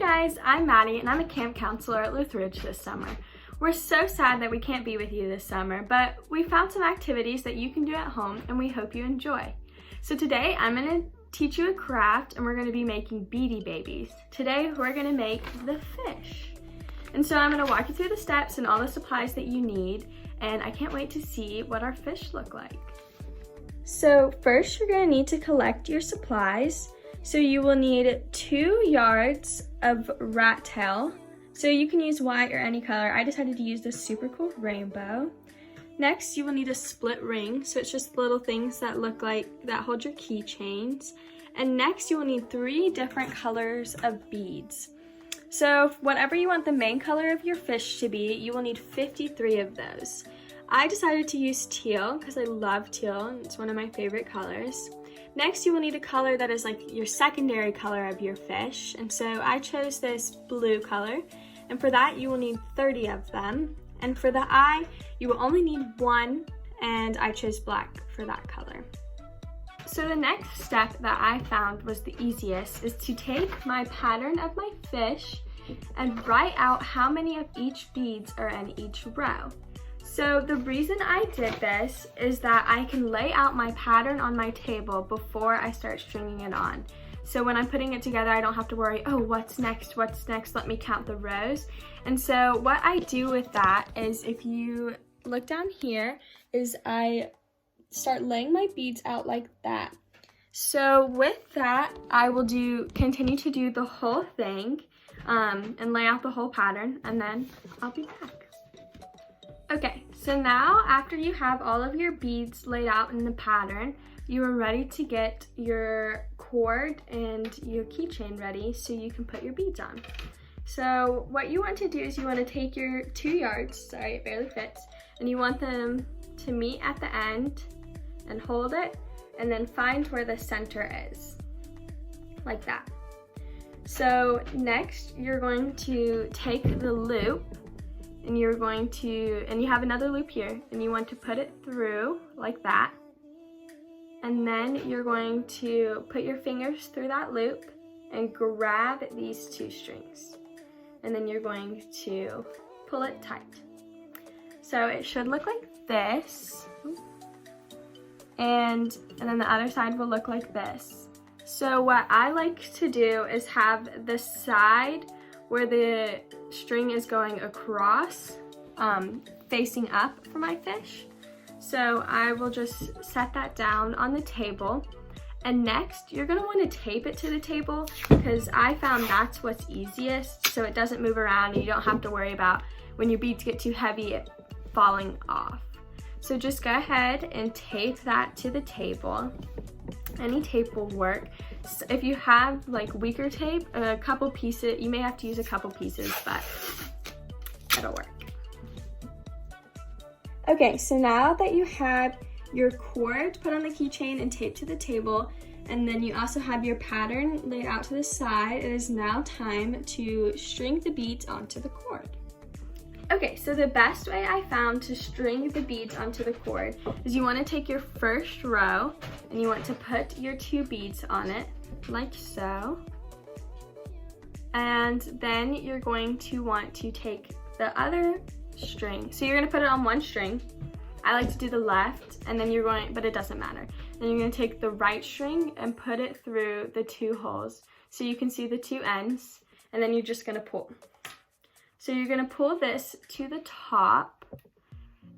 guys, I'm Maddie and I'm a camp counselor at Lutheridge this summer. We're so sad that we can't be with you this summer, but we found some activities that you can do at home and we hope you enjoy. So today I'm going to teach you a craft and we're going to be making beady babies. Today we're going to make the fish. And so I'm going to walk you through the steps and all the supplies that you need, and I can't wait to see what our fish look like. So first you're going to need to collect your supplies. So you will need 2 yards of rat tail. So you can use white or any color. I decided to use this super cool rainbow. Next, you will need a split ring. So it's just little things that look like, that hold your keychains. And next you will need 3 different colors of beads. So whatever you want the main color of your fish to be, you will need 53 of those. I decided to use teal because I love teal and it's one of my favorite colors. Next, you will need a color that is like your secondary color of your fish. And so I chose this blue color. And for that, you will need 30 of them. And for the eye, you will only need 1. And I chose black for that color. So the next step that I found was the easiest is to take my pattern of my fish and write out how many of each beads are in each row. So the reason I did this is that I can lay out my pattern on my table before I start stringing it on. So when I'm putting it together, I don't have to worry, oh, what's next, let me count the rows. And so what I do with that is, if you look down here, is I start laying my beads out like that. So with that, I will continue to do the whole thing and lay out the whole pattern, and then I'll be back. Okay, so now after you have all of your beads laid out in the pattern, you are ready to get your cord and your keychain ready so you can put your beads on. So what you want to do is you want to take your 2 yards, sorry it barely fits, and you want them to meet at the end and hold it, and then find where the center is, like that. So next you're going to take the loop, and you have another loop here, and you want to put it through like that. And then you're going to put your fingers through that loop and grab these 2 strings. And then you're going to pull it tight. So it should look like this. And then the other side will look like this. So what I like to do is have the side where the string is going across, facing up for my fish. So I will just set that down on the table. And next, you're gonna wanna tape it to the table, because I found that's what's easiest, so it doesn't move around and you don't have to worry about when your beads get too heavy, it falling off. So just go ahead and tape that to the table. Any tape will work. So if you have like weaker tape, a couple pieces, you may have to use a couple pieces, but it'll work. Okay, so now that you have your cord put on the keychain and taped to the table, and then you also have your pattern laid out to the side, it is now time to string the beads onto the cord. Okay, so the best way I found to string the beads onto the cord is you want to take your first row and you want to put your 2 beads on it, like so. And then you're going to want to take the other string. So you're going to put it on one string. I like to do the left, and then but it doesn't matter. Then you're going to take the right string and put it through the 2 holes so you can see the 2 ends, and then you're just going to pull. So you're going to pull this to the top,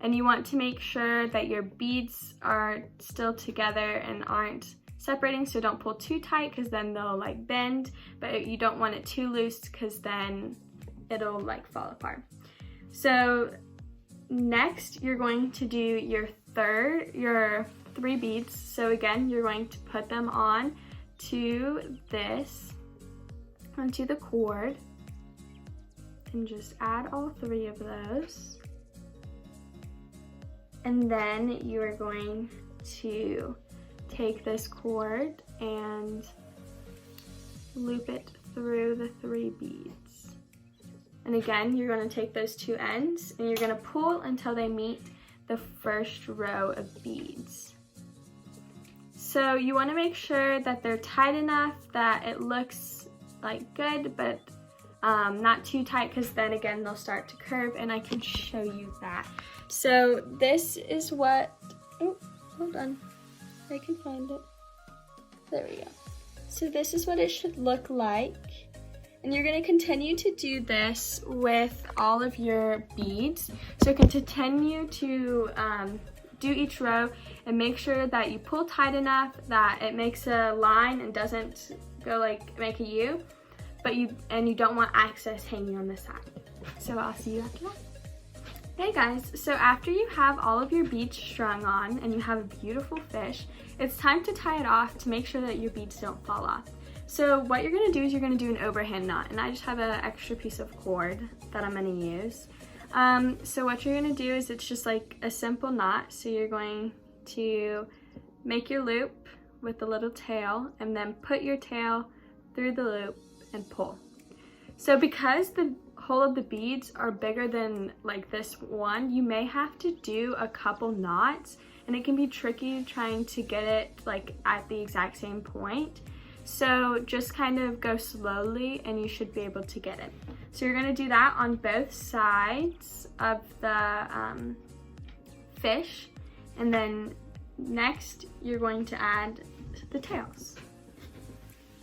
and you want to make sure that your beads are still together and aren't separating, so don't pull too tight because then they'll like bend, but you don't want it too loose because then it'll like fall apart. So next you're going to do your 3 beads. So again, you're going to put them on to onto the cord, and just add all 3 of those. And then you are going to take this cord and loop it through the 3 beads. And again, you're going to take those 2 ends and you're going to pull until they meet the first row of beads. So you want to make sure that they're tight enough that it looks like good, but not too tight because then again they'll start to curve, and I can show you that. So this is what, oh, hold on, I can find it. There we go. So this is what it should look like. And you're gonna continue to do this with all of your beads. So continue to do each row and make sure that you pull tight enough that it makes a line and doesn't go like make a U, but you don't want excess hanging on the side. So I'll see you after that. Hey guys, so after you have all of your beads strung on and you have a beautiful fish, it's time to tie it off to make sure that your beads don't fall off. So what you're gonna do is you're gonna do an overhand knot, and I just have an extra piece of cord that I'm gonna use. So what you're gonna do is it's just like a simple knot. So you're going to make your loop with the little tail and then put your tail through the loop and pull. So because the whole of the beads are bigger than like this one, you may have to do a couple knots, and it can be tricky trying to get it like at the exact same point. So just kind of go slowly and you should be able to get it. So you're gonna do that on both sides of the fish, and then next you're going to add the tails.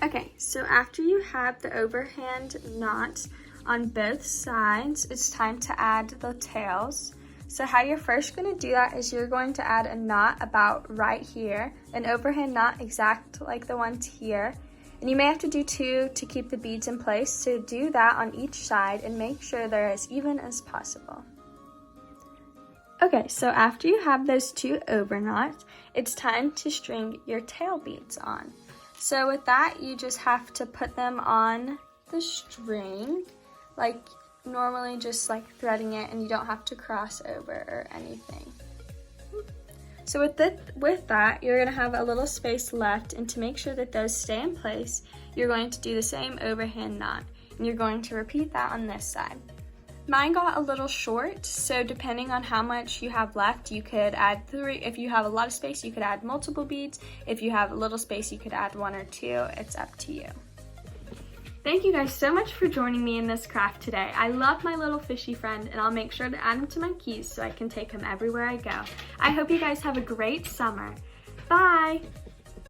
Okay, so after you have the overhand knot on both sides, it's time to add the tails. So how you're first going to do that is you're going to add a knot about right here, an overhand knot exact like the ones here. And you may have to do two to keep the beads in place, so do that on each side and make sure they're as even as possible. Okay, so after you have those two over knots, it's time to string your tail beads on. So with that, you just have to put them on the string, like normally just like threading it, and you don't have to cross over or anything. So with that, you're gonna have a little space left, and to make sure that those stay in place, you're going to do the same overhand knot, and you're going to repeat that on this side. Mine got a little short, so depending on how much you have left, you could add 3. If you have a lot of space, you could add multiple beads. If you have a little space, you could add 1 or 2. It's up to you. Thank you guys so much for joining me in this craft today. I love my little fishy friend, and I'll make sure to add him to my keys so I can take him everywhere I go. I hope you guys have a great summer. Bye!